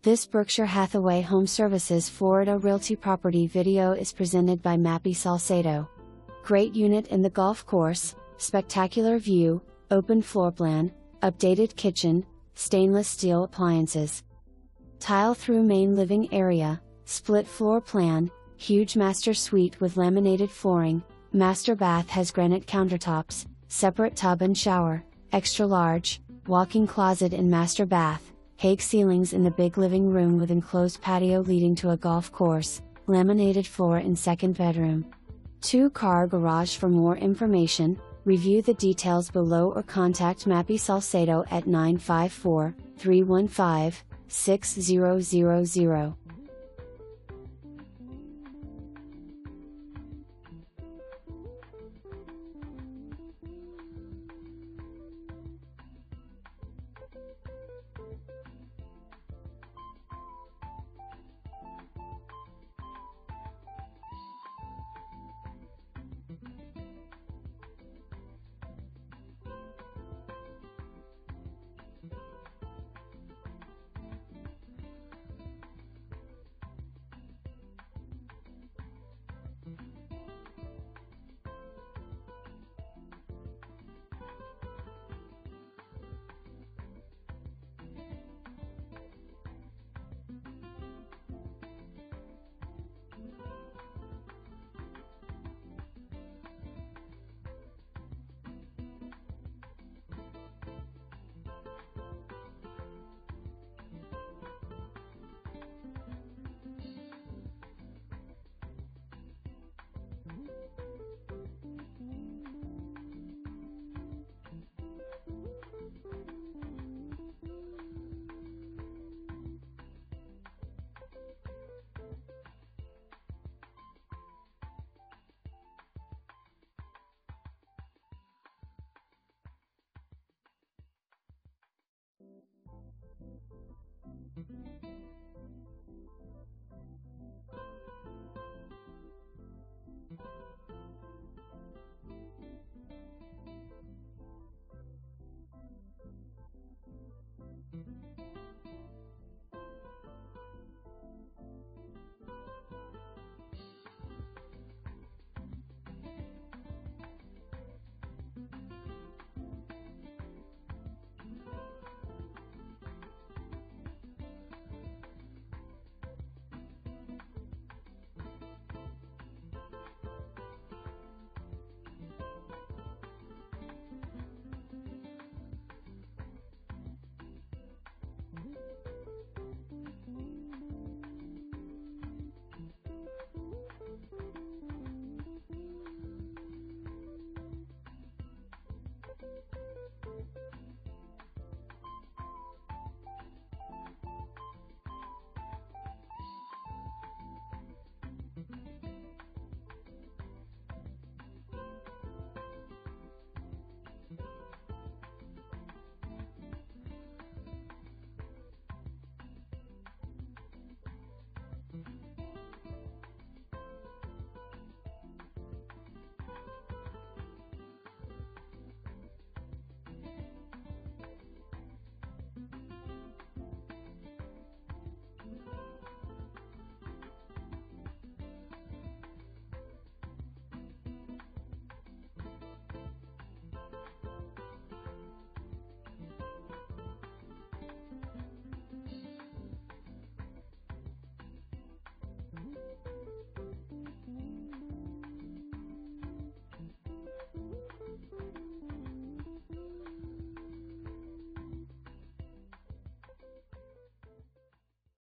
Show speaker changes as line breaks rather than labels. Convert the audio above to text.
This Berkshire Hathaway HomeServices Florida Realty property video is presented by Mappy Salcedo. Great unit in the golf course, spectacular view, open floor plan, updated kitchen, stainless steel appliances. Tile through main living area, split floor plan, huge master suite with laminated flooring, master bath has granite countertops, separate tub and shower, extra large, walk-in closet in master bath, Haig ceilings in the big living room with enclosed patio leading to a golf course, laminated floor in second bedroom. 2-car garage. For more information, review the details below or contact Mappy Salcedo at 954-315-6000.